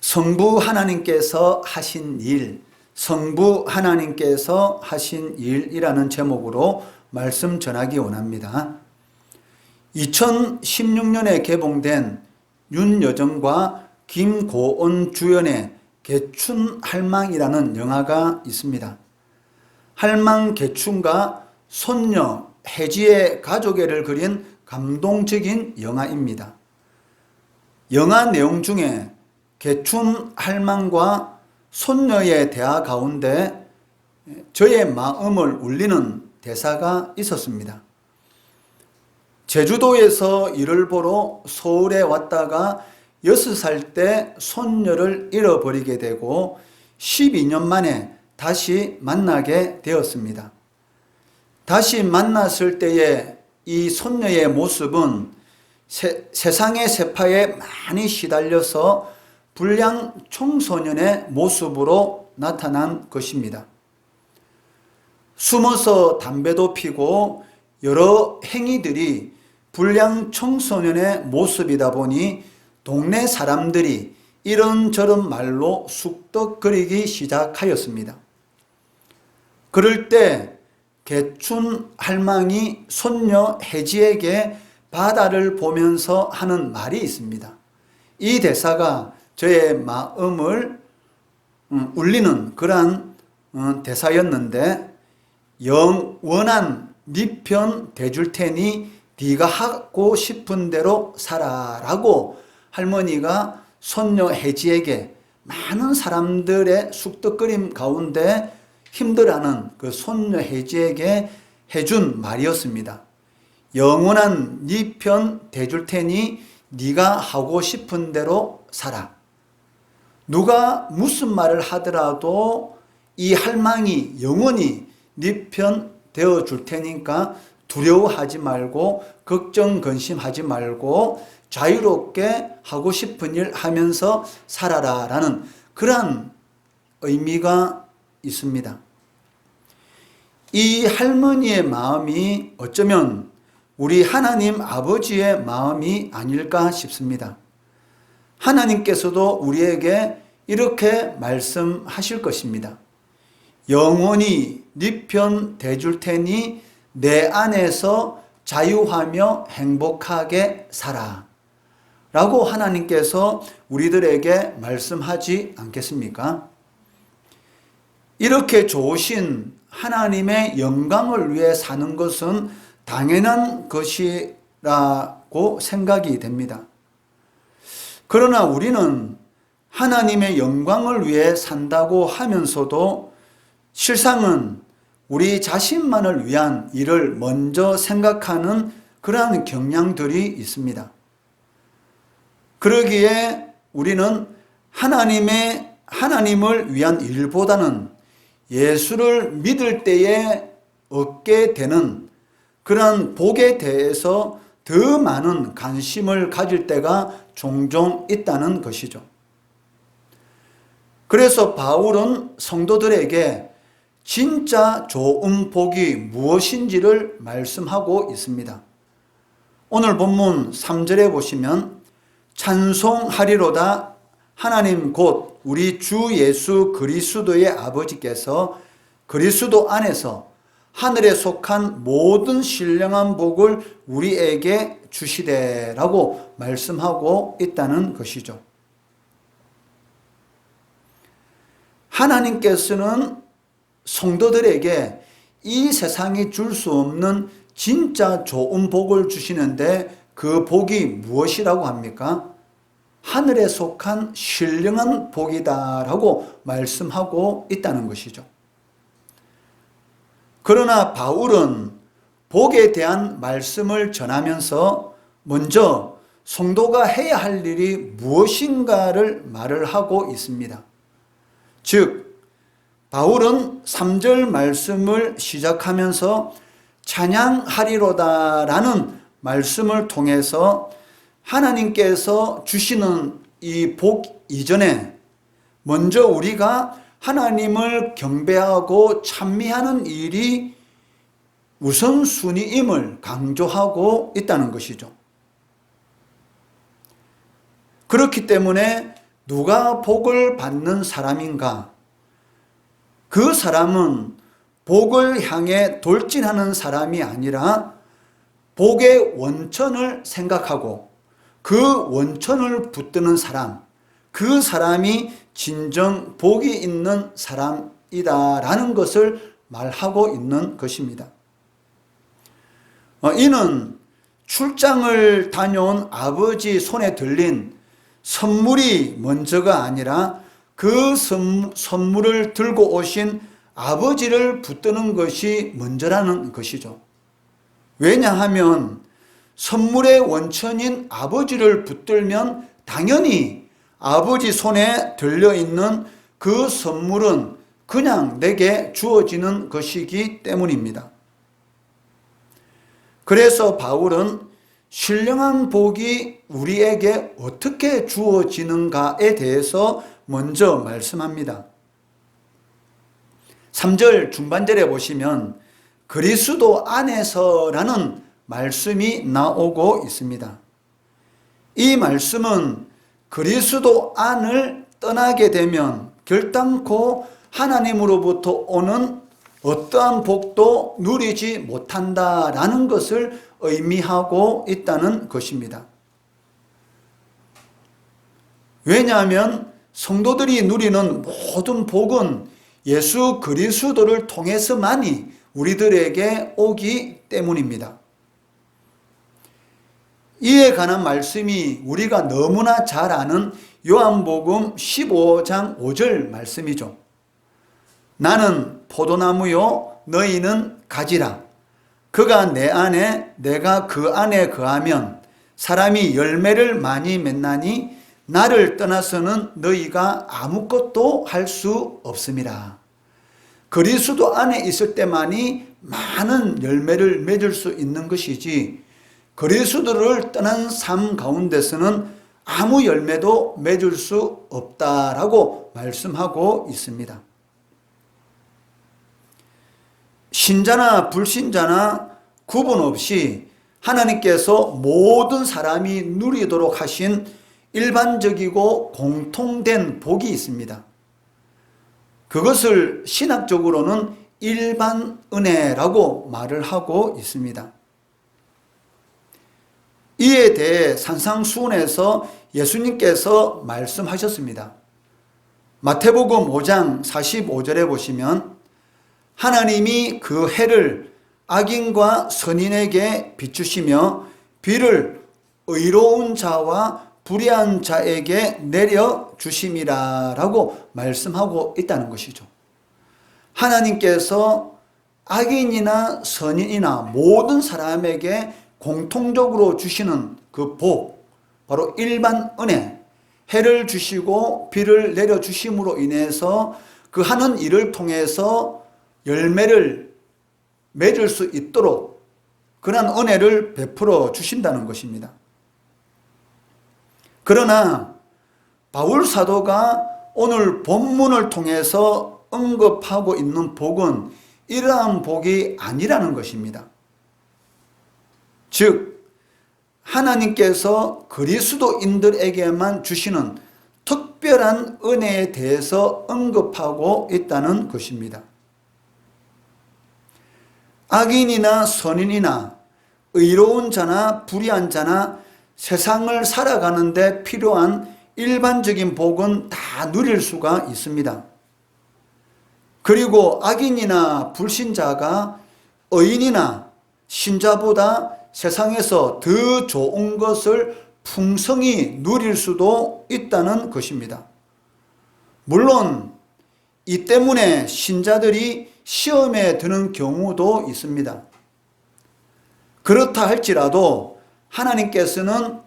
성부 하나님께서 하신 일, 성부 하나님께서 하신 일이라는 제목으로 말씀 전하기 원합니다. 2016년에 개봉된 윤여정과 김고은 주연의 개춘할망이라는 영화가 있습니다. 할망 개춘과 손녀 혜지의 가족애를 그린 감동적인 영화입니다. 영화 내용 중에 개춘할망과 손녀의 대화 가운데 저의 마음을 울리는 대사가 있었습니다. 제주도에서 일을 보러 서울에 왔다가 6살 때 손녀를 잃어버리게 되고 12년 만에 다시 만나게 되었습니다. 다시 만났을 때의 이 손녀의 모습은 세상의 세파에 많이 시달려서 불량 청소년의 모습으로 나타난 것입니다. 숨어서 담배도 피고 여러 행위들이 불량 청소년의 모습이다 보니 동네 사람들이 이런저런 말로 쑥덕거리기 시작하였습니다. 그럴 때 개춘할망이 손녀 혜지에게 바다를 보면서 하는 말이 있습니다. 이 대사가 저의 마음을 울리는 그러한 대사였는데, 영원한 네 편 대줄 테니 네가 하고 싶은 대로 살아라고 할머니가 손녀 혜지에게 많은 사람들의 쑥덕거림 가운데 힘들어하는 그 손녀 혜지에게 해준 말이었습니다. 영원한 네 편 대줄 테니 네가 하고 싶은 대로 살아. 누가 무슨 말을 하더라도 이 할망이 영원히 네 편 되어줄 테니까 두려워하지 말고 걱정 근심하지 말고 자유롭게 하고 싶은 일 하면서 살아라 라는 그러한 의미가 있습니다. 이 할머니의 마음이 어쩌면 우리 하나님 아버지의 마음이 아닐까 싶습니다. 하나님께서도 우리에게 이렇게 말씀하실 것입니다. 영원히 네 편 대줄 테니 내 안에서 자유하며 행복하게 살아 라고 하나님께서 우리들에게 말씀하지 않겠습니까? 이렇게 좋으신 하나님의 영광을 위해 사는 것은 당연한 것이라고 생각이 됩니다. 그러나 우리는 하나님의 영광을 위해 산다고 하면서도 실상은 우리 자신만을 위한 일을 먼저 생각하는 그러한 경향들이 있습니다. 그러기에 우리는 하나님을 위한 일보다는 예수를 믿을 때에 얻게 되는 그러한 복에 대해서 더 많은 관심을 가질 때가 종종 있다는 것이죠. 그래서 바울은 성도들에게 진짜 좋은 복이 무엇인지를 말씀하고 있습니다. 오늘 본문 3절에 보시면 찬송하리로다 하나님 곧 우리 주 예수 그리스도의 아버지께서 그리스도 안에서 하늘에 속한 모든 신령한 복을 우리에게 주시되라고 말씀하고 있다는 것이죠. 하나님께서는 성도들에게 이 세상이 줄 수 없는 진짜 좋은 복을 주시는데 그 복이 무엇이라고 합니까? 하늘에 속한 신령한 복이다라고 말씀하고 있다는 것이죠. 그러나 바울은 복에 대한 말씀을 전하면서 먼저 성도가 해야 할 일이 무엇인가를 말을 하고 있습니다. 즉 바울은 3절 말씀을 시작하면서 찬양하리로다라는 말씀을 통해서 하나님께서 주시는 이 복 이전에 먼저 우리가 하나님을 경배하고 찬미하는 일이 우선순위임을 강조하고 있다는 것이죠. 그렇기 때문에 누가 복을 받는 사람인가? 그 사람은 복을 향해 돌진하는 사람이 아니라 복의 원천을 생각하고 그 원천을 붙드는 사람, 그 사람이 진정 복이 있는 사람이다라는 것을 말하고 있는 것입니다. 이는 출장을 다녀온 아버지 손에 들린 선물이 먼저가 아니라 그 선물을 들고 오신 아버지를 붙드는 것이 먼저라는 것이죠. 왜냐하면 선물의 원천인 아버지를 붙들면 당연히 아버지 손에 들려있는 그 선물은 그냥 내게 주어지는 것이기 때문입니다. 그래서 바울은 신령한 복이 우리에게 어떻게 주어지는가에 대해서 먼저 말씀합니다. 3절 중반절에 보시면 그리스도 안에서라는 말씀이 나오고 있습니다. 이 말씀은 그리스도 안을 떠나게 되면 결단코 하나님으로부터 오는 어떠한 복도 누리지 못한다라는 것을 의미하고 있다는 것입니다. 왜냐하면 성도들이 누리는 모든 복은 예수 그리스도를 통해서만이 우리들에게 오기 때문입니다. 이에 관한 말씀이 우리가 너무나 잘 아는 요한복음 15장 5절 말씀이죠. 나는 포도나무요 너희는 가지라. 그가 내 안에 내가 그 안에 거하면 사람이 열매를 많이 맺나니 나를 떠나서는 너희가 아무것도 할 수 없음이라. 그리스도 안에 있을 때만이 많은 열매를 맺을 수 있는 것이지 그리스도를 떠난 삶 가운데서는 아무 열매도 맺을 수 없다라고 말씀하고 있습니다. 신자나 불신자나 구분 없이 하나님께서 모든 사람이 누리도록 하신 일반적이고 공통된 복이 있습니다. 그것을 신학적으로는 일반 은혜라고 말을 하고 있습니다. 이에 대해 산상수훈에서 예수님께서 말씀하셨습니다. 마태복음 5장 45절에 보시면 하나님이 그 해를 악인과 선인에게 비추시며 비를 의로운 자와 불의한 자에게 내려주심이라 라고 말씀하고 있다는 것이죠. 하나님께서 악인이나 선인이나 모든 사람에게 공통적으로 주시는 그 복, 바로 일반 은혜, 해를 주시고 비를 내려주심으로 인해서 그 하는 일을 통해서 열매를 맺을 수 있도록 그런 은혜를 베풀어 주신다는 것입니다. 그러나 바울 사도가 오늘 본문을 통해서 언급하고 있는 복은 이러한 복이 아니라는 것입니다. 즉 하나님께서 그리스도인들에게만 주시는 특별한 은혜에 대해서 언급하고 있다는 것입니다. 악인이나 선인이나 의로운 자나 불의한 자나 세상을 살아가는 데 필요한 일반적인 복은 다 누릴 수가 있습니다. 그리고 악인이나 불신자가 의인이나 신자보다 세상에서 더 좋은 것을 풍성히 누릴 수도 있다는 것입니다. 물론 이 때문에 신자들이 시험에 드는 경우도 있습니다. 그렇다 할지라도 하나님께서는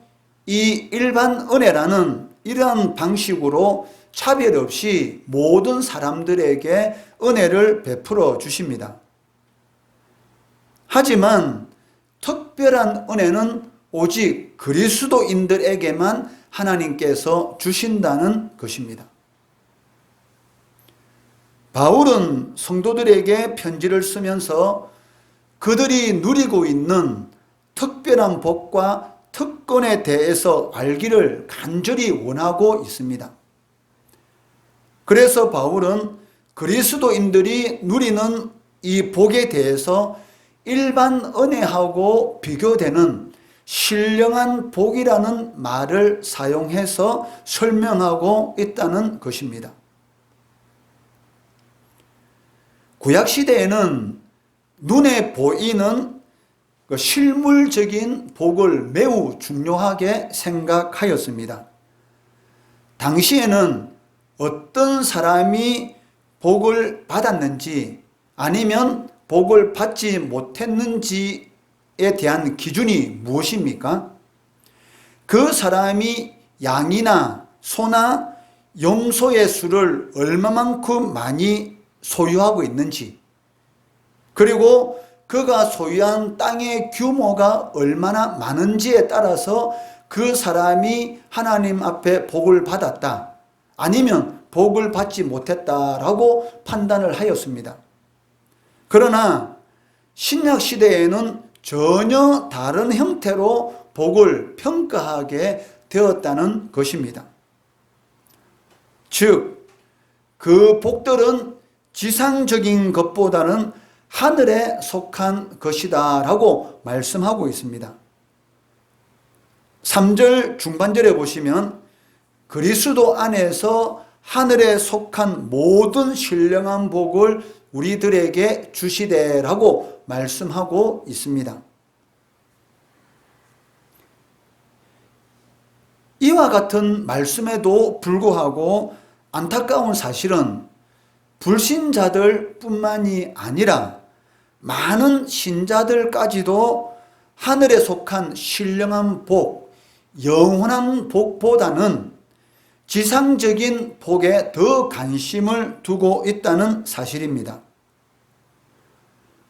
이 일반 은혜라는 이러한 방식으로 차별 없이 모든 사람들에게 은혜를 베풀어 주십니다. 하지만 특별한 은혜는 오직 그리스도인들에게만 하나님께서 주신다는 것입니다. 바울은 성도들에게 편지를 쓰면서 그들이 누리고 있는 특별한 복과 특권에 대해서 알기를 간절히 원하고 있습니다. 그래서 바울은 그리스도인들이 누리는 이 복에 대해서 일반 은혜하고 비교되는 신령한 복이라는 말을 사용해서 설명하고 있다는 것입니다. 구약시대에는 눈에 보이는 실물적인 복을 매우 중요하게 생각하였습니다. 당시에는 어떤 사람이 복을 받았는지 아니면 복을 받지 못했는지에 대한 기준이 무엇입니까? 그 사람이 양이나 소나 염소의 수를 얼마만큼 많이 소유하고 있는지, 그리고 그가 소유한 땅의 규모가 얼마나 많은지에 따라서 그 사람이 하나님 앞에 복을 받았다, 아니면 복을 받지 못했다라고 판단을 하였습니다. 그러나 신약 시대에는 전혀 다른 형태로 복을 평가하게 되었다는 것입니다. 즉, 그 복들은 지상적인 것보다는 하늘에 속한 것이다 라고 말씀하고 있습니다. 3절 중반절에 보시면 그리스도 안에서 하늘에 속한 모든 신령한 복을 우리들에게 주시되라고 말씀하고 있습니다. 이와 같은 말씀에도 불구하고 안타까운 사실은 불신자들 뿐만이 아니라 많은 신자들까지도 하늘에 속한 신령한 복, 영원한 복보다는 지상적인 복에 더 관심을 두고 있다는 사실입니다.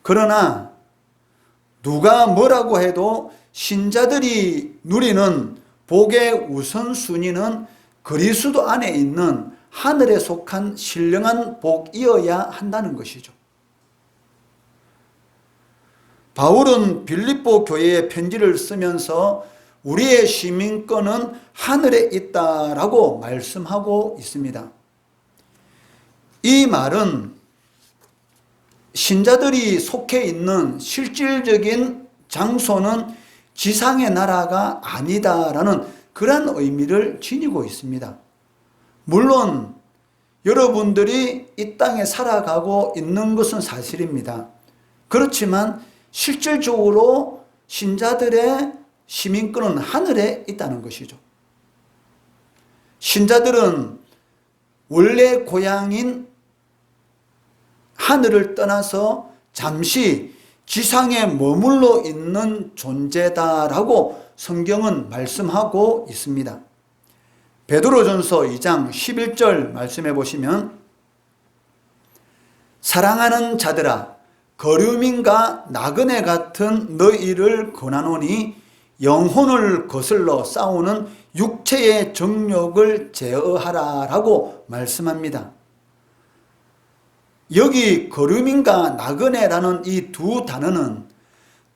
그러나 누가 뭐라고 해도 신자들이 누리는 복의 우선순위는 그리스도 안에 있는 하늘에 속한 신령한 복이어야 한다는 것이죠. 바울은 빌립보 교회에 편지를 쓰면서 우리의 시민권은 하늘에 있다라고 말씀하고 있습니다. 이 말은 신자들이 속해 있는 실질적인 장소는 지상의 나라가 아니다라는 그런 의미를 지니고 있습니다. 물론 여러분들이 이 땅에 살아가고 있는 것은 사실입니다. 그렇지만 실질적으로 신자들의 시민권은 하늘에 있다는 것이죠. 신자들은 원래 고향인 하늘을 떠나서 잠시 지상에 머물러 있는 존재다라고 성경은 말씀하고 있습니다. 베드로전서 2장 11절 말씀해 보시면 사랑하는 자들아 거류민과 나그네 같은 너희를 권하노니 영혼을 거슬러 싸우는 육체의 정욕을 제어하라 라고 말씀합니다. 여기 거류민과 나그네라는 이 두 단어는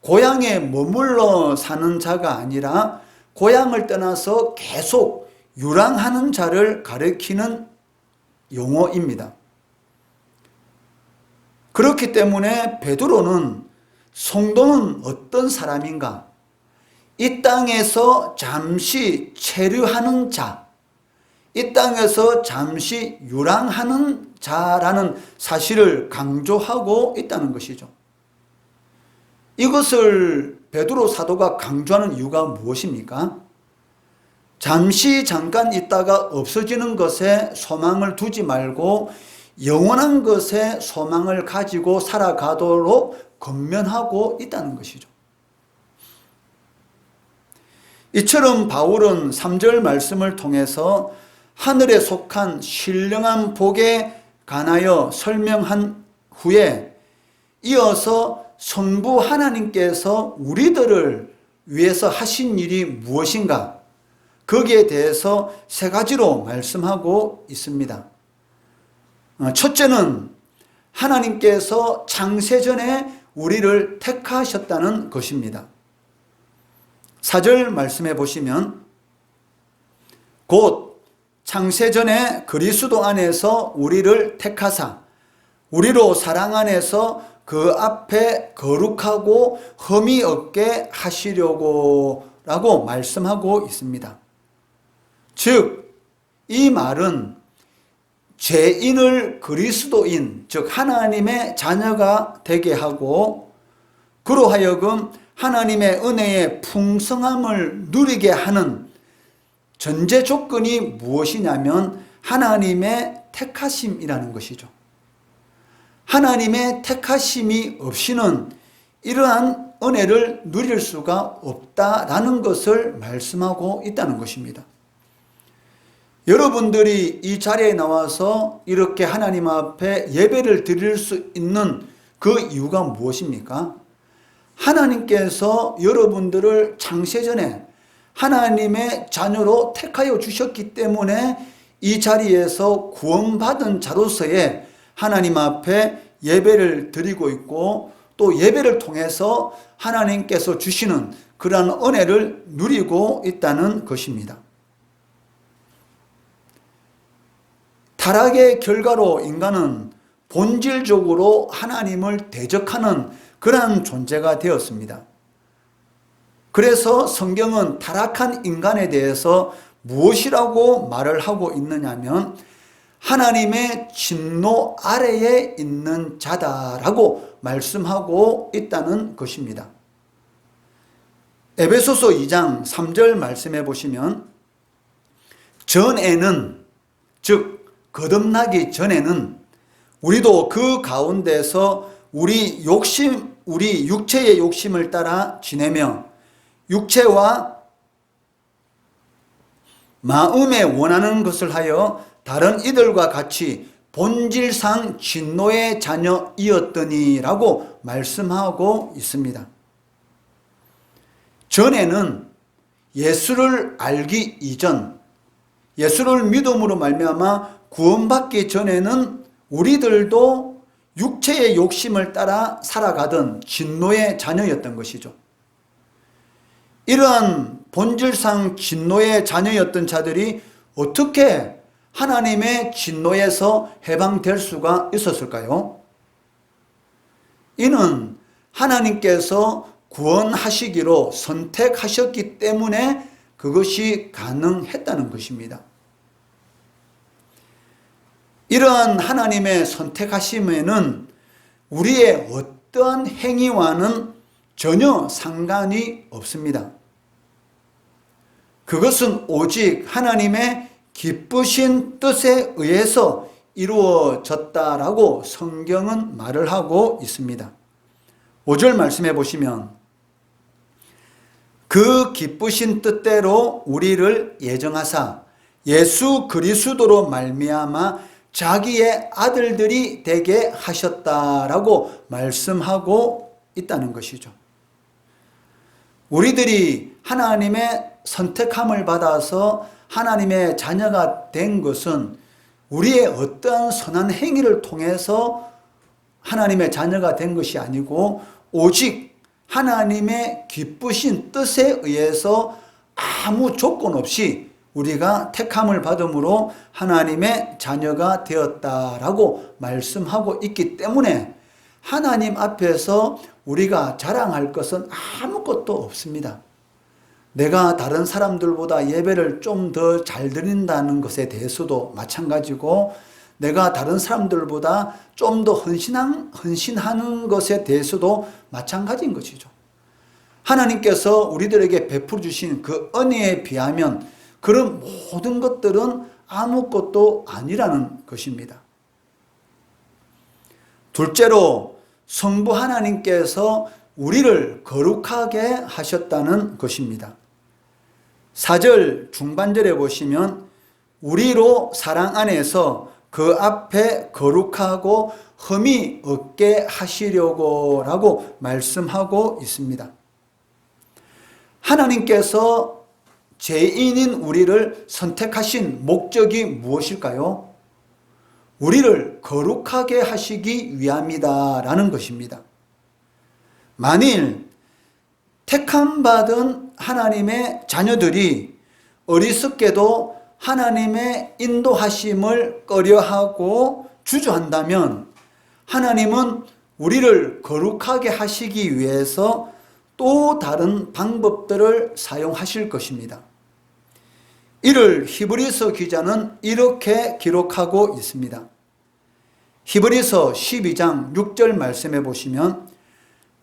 고향에 머물러 사는 자가 아니라 고향을 떠나서 계속 유랑하는 자를 가리키는 용어입니다. 그렇기 때문에 베드로는 성도는 어떤 사람인가? 이 땅에서 잠시 체류하는 자, 이 땅에서 잠시 유랑하는 자라는 사실을 강조하고 있다는 것이죠. 이것을 베드로 사도가 강조하는 이유가 무엇입니까? 잠깐 있다가 없어지는 것에 소망을 두지 말고 영원한 것에 소망을 가지고 살아가도록 권면하고 있다는 것이죠. 이처럼 바울은 3절 말씀을 통해서 하늘에 속한 신령한 복에 관하여 설명한 후에 이어서 성부 하나님께서 우리들을 위해서 하신 일이 무엇인가? 거기에 대해서 세 가지로 말씀하고 있습니다. 첫째는 하나님께서 창세전에 우리를 택하셨다는 것입니다. 4절 말씀해 보시면 곧 창세전에 그리스도 안에서 우리를 택하사 우리로 사랑 안에서 그 앞에 거룩하고 흠이 없게 하시려고 라고 말씀하고 있습니다. 즉, 이 말은 죄인을 그리스도인, 즉 하나님의 자녀가 되게 하고 그로 하여금 하나님의 은혜의 풍성함을 누리게 하는 전제 조건이 무엇이냐면 하나님의 택하심이라는 것이죠. 하나님의 택하심이 없이는 이러한 은혜를 누릴 수가 없다라는 것을 말씀하고 있다는 것입니다. 여러분들이 이 자리에 나와서 이렇게 하나님 앞에 예배를 드릴 수 있는 그 이유가 무엇입니까? 하나님께서 여러분들을 창세전에 하나님의 자녀로 택하여 주셨기 때문에 이 자리에서 구원받은 자로서의 하나님 앞에 예배를 드리고 있고 또 예배를 통해서 하나님께서 주시는 그러한 은혜를 누리고 있다는 것입니다. 타락의 결과로 인간은 본질적으로 하나님을 대적하는 그러한 존재가 되었습니다. 그래서 성경은 타락한 인간에 대해서 무엇이라고 말을 하고 있느냐면 하나님의 진노 아래에 있는 자다라고 말씀하고 있다는 것입니다. 에베소서 2장 3절 말씀해 보시면 전에는, 즉 거듭나기 전에는 우리도 그 가운데서 우리 육체의 욕심을 따라 지내며 육체와 마음에 원하는 것을 하여 다른 이들과 같이 본질상 진노의 자녀이었더니라고 말씀하고 있습니다. 전에는 예수를 알기 이전, 예수를 믿음으로 말미암아 구원받기 전에는 우리들도 육체의 욕심을 따라 살아가던 진노의 자녀였던 것이죠. 이러한 본질상 진노의 자녀였던 자들이 어떻게 하나님의 진노에서 해방될 수가 있었을까요? 이는 하나님께서 구원하시기로 선택하셨기 때문에 그것이 가능했다는 것입니다. 이러한 하나님의 선택하심에는 우리의 어떠한 행위와는 전혀 상관이 없습니다. 그것은 오직 하나님의 기쁘신 뜻에 의해서 이루어졌다라고 성경은 말을 하고 있습니다. 5절 말씀해 보시면 그 기쁘신 뜻대로 우리를 예정하사 예수 그리스도로 말미암아 자기의 아들들이 되게 하셨다라고 말씀하고 있다는 것이죠. 우리들이 하나님의 선택함을 받아서 하나님의 자녀가 된 것은 우리의 어떠한 선한 행위를 통해서 하나님의 자녀가 된 것이 아니고 오직 하나님의 기쁘신 뜻에 의해서 아무 조건 없이 우리가 택함을 받음으로 하나님의 자녀가 되었다라고 말씀하고 있기 때문에 하나님 앞에서 우리가 자랑할 것은 아무것도 없습니다. 내가 다른 사람들보다 예배를 좀 더 잘 드린다는 것에 대해서도 마찬가지고 내가 다른 사람들보다 좀 더 헌신하는 것에 대해서도 마찬가지인 것이죠. 하나님께서 우리들에게 베풀어 주신 그 은혜에 비하면 그런 모든 것들은 아무것도 아니라는 것입니다. 둘째로 성부 하나님께서 우리를 거룩하게 하셨다는 것입니다. 4절 중반절에 보시면 우리로 사랑 안에서 그 앞에 거룩하고 흠이 없게 하시려고 라고 말씀하고 있습니다. 하나님께서 죄인인 우리를 선택하신 목적이 무엇일까요? 우리를 거룩하게 하시기 위함이다라는 것입니다. 만일 택함받은 하나님의 자녀들이 어리석게도 하나님의 인도하심을 꺼려하고 주저한다면 하나님은 우리를 거룩하게 하시기 위해서 또 다른 방법들을 사용하실 것입니다. 이를 히브리서 기자는 이렇게 기록하고 있습니다. 히브리서 12장 6절 말씀해 보시면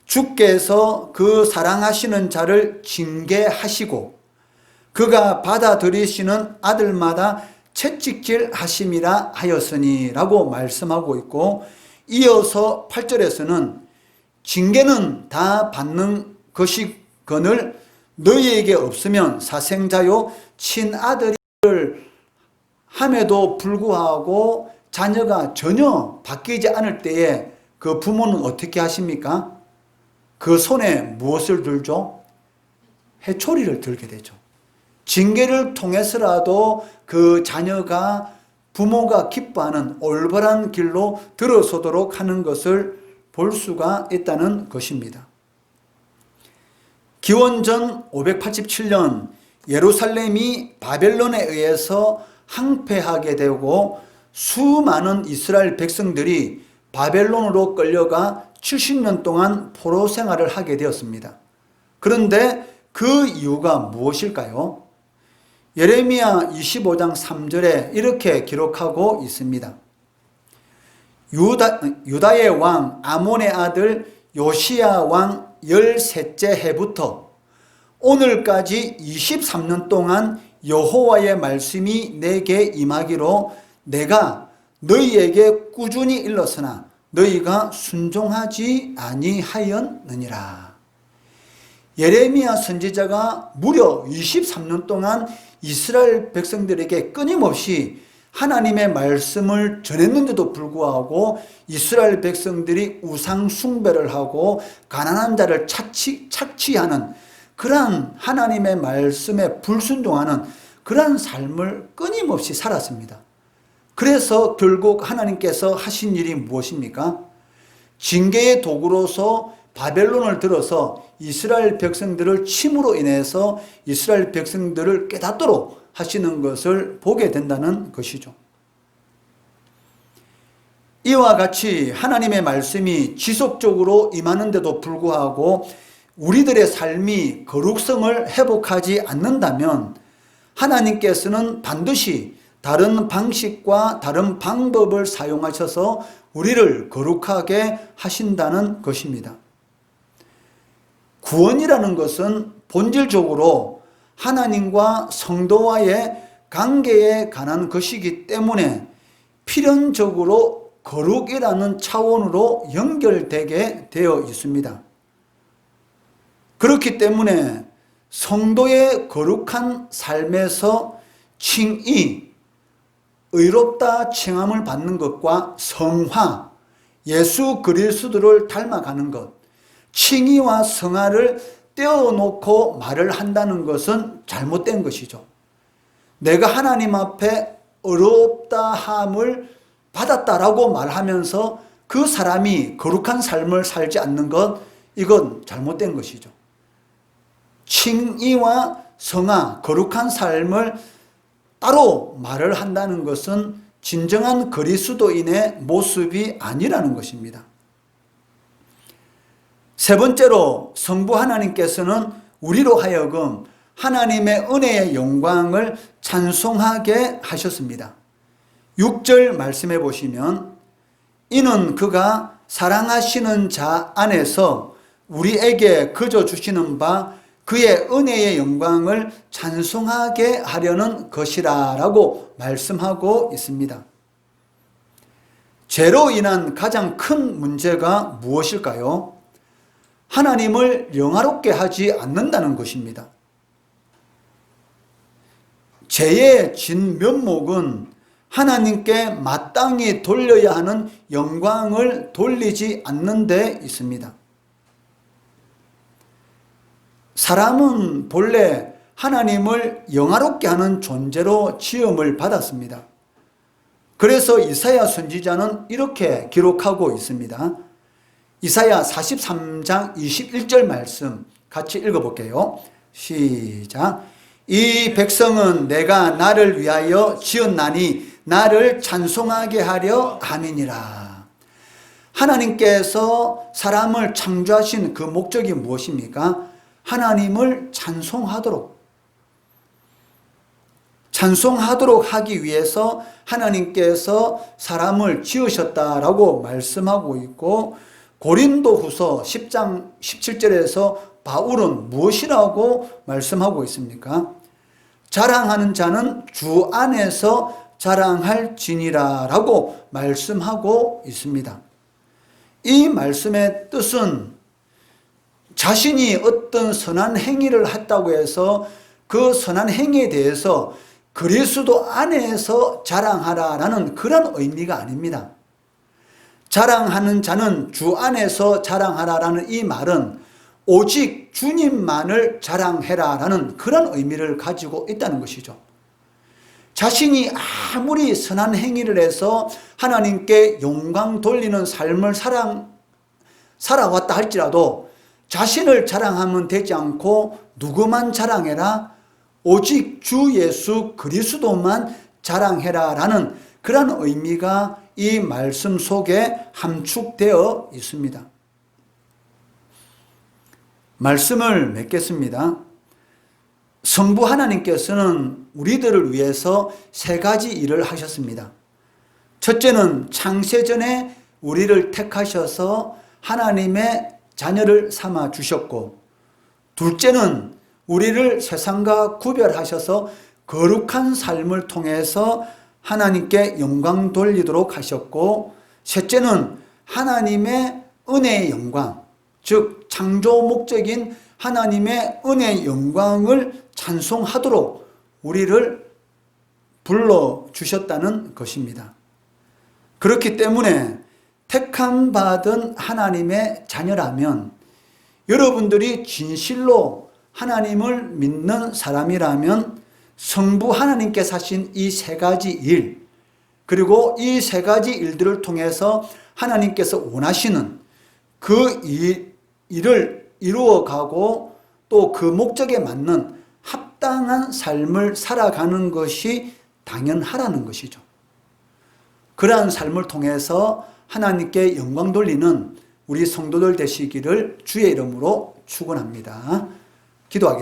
주께서 그 사랑하시는 자를 징계하시고 그가 받아들이시는 아들마다 채찍질 하심이라 하였으니 라고 말씀하고 있고, 이어서 8절에서는 징계는 다 받는 것이거늘 너희에게 없으면 사생자요 친아들을 함에도 불구하고 자녀가 전혀 바뀌지 않을 때에 그 부모는 어떻게 하십니까? 그 손에 무엇을 들죠? 회초리를 들게 되죠. 징계를 통해서라도 그 자녀가 부모가 기뻐하는 올바른 길로 들어서도록 하는 것을 볼 수가 있다는 것입니다. 기원전 587년 예루살렘이 바벨론에 의해서 항폐하게 되고 수많은 이스라엘 백성들이 바벨론으로 끌려가 70년 동안 포로 생활을 하게 되었습니다. 그런데 그 이유가 무엇일까요? 예레미야 25장 3절에 이렇게 기록하고 있습니다. 유다의 왕 아몬의 아들 요시야 왕 13째 해부터 오늘까지 23년 동안 여호와의 말씀이 내게 임하기로 내가 너희에게 꾸준히 일렀으나 너희가 순종하지 아니하였느니라. 예레미야 선지자가 무려 23년 동안 이스라엘 백성들에게 끊임없이 하나님의 말씀을 전했는데도 불구하고 이스라엘 백성들이 우상 숭배를 하고 가난한 자를 착취하는 그러한 하나님의 말씀에 불순종하는 그러한 삶을 끊임없이 살았습니다. 그래서 결국 하나님께서 하신 일이 무엇입니까? 징계의 도구로서 바벨론을 들어서 이스라엘 백성들을 침으로 인해서 이스라엘 백성들을 깨닫도록 하시는 것을 보게 된다는 것이죠. 이와 같이 하나님의 말씀이 지속적으로 임하는데도 불구하고 우리들의 삶이 거룩성을 회복하지 않는다면 하나님께서는 반드시 다른 방식과 다른 방법을 사용하셔서 우리를 거룩하게 하신다는 것입니다. 구원이라는 것은 본질적으로 하나님과 성도와의 관계에 관한 것이기 때문에 필연적으로 거룩이라는 차원으로 연결되게 되어 있습니다. 그렇기 때문에 성도의 거룩한 삶에서 칭의, 의롭다 칭함을 받는 것과 성화, 예수 그리스도를 닮아가는 것, 칭의와 성화를 떼어놓고 말을 한다는 것은 잘못된 것이죠. 내가 하나님 앞에 의롭다함을 받았다라고 말하면서 그 사람이 거룩한 삶을 살지 않는 것, 이건 잘못된 것이죠. 칭의와 성화, 거룩한 삶을 따로 말을 한다는 것은 진정한 그리스도인의 모습이 아니라는 것입니다. 세 번째로 성부 하나님께서는 우리로 하여금 하나님의 은혜의 영광을 찬송하게 하셨습니다. 6절 말씀해 보시면 이는 그가 사랑하시는 자 안에서 우리에게 거저 주시는 바 그의 은혜의 영광을 찬송하게 하려는 것이라 라고 말씀하고 있습니다. 죄로 인한 가장 큰 문제가 무엇일까요? 하나님을 영화롭게 하지 않는다는 것입니다. 죄의 진면목은 하나님께 마땅히 돌려야 하는 영광을 돌리지 않는 데 있습니다. 사람은 본래 하나님을 영화롭게 하는 존재로 지음을 받았습니다. 그래서 이사야 선지자는 이렇게 기록하고 있습니다. 이사야 43장 21절 말씀 같이 읽어볼게요. 시작. 이 백성은 내가 나를 위하여 지었나니 나를 찬송하게 하려 함이니라. 하나님께서 사람을 창조하신 그 목적이 무엇입니까? 하나님을 찬송하도록 하기 위해서 하나님께서 사람을 지으셨다라고 말씀하고 있고, 고린도후서 10장 17절에서 바울은 무엇이라고 말씀하고 있습니까? 자랑하는 자는 주 안에서 자랑할지니라 라고 말씀하고 있습니다. 이 말씀의 뜻은 자신이 어떤 선한 행위를 했다고 해서 그 선한 행위에 대해서 그리스도 안에서 자랑하라라는 그런 의미가 아닙니다. 자랑하는 자는 주 안에서 자랑하라라는 이 말은 오직 주님만을 자랑해라라는 그런 의미를 가지고 있다는 것이죠. 자신이 아무리 선한 행위를 해서 하나님께 영광 돌리는 삶을 살아왔다 할지라도 자신을 자랑하면 되지 않고 누구만 자랑해라, 오직 주 예수 그리스도만 자랑해라라는 그런 의미가 이 말씀 속에 함축되어 있습니다. 말씀을 맺겠습니다. 성부 하나님께서는 우리들을 위해서 세 가지 일을 하셨습니다. 첫째는 창세전에 우리를 택하셔서 하나님의 자녀를 삼아 주셨고, 둘째는 우리를 세상과 구별하셔서 거룩한 삶을 통해서 하나님께 영광 돌리도록 하셨고, 셋째는 하나님의 은혜의 영광, 즉 창조 목적인 하나님의 은혜의 영광을 찬송하도록 우리를 불러주셨다는 것입니다. 그렇기 때문에 택함 받은 하나님의 자녀라면, 여러분들이 진실로 하나님을 믿는 사람이라면 성부 하나님께서 하신 이 세 가지 일, 그리고 이 세 가지 일들을 통해서 하나님께서 원하시는 그 일을 이루어가고 또 그 목적에 맞는 합당한 삶을 살아가는 것이 당연하라는 것이죠. 그러한 삶을 통해서 하나님께 영광 돌리는 우리 성도들 되시기를 주의 이름으로 축원합니다. 기도하겠습니다.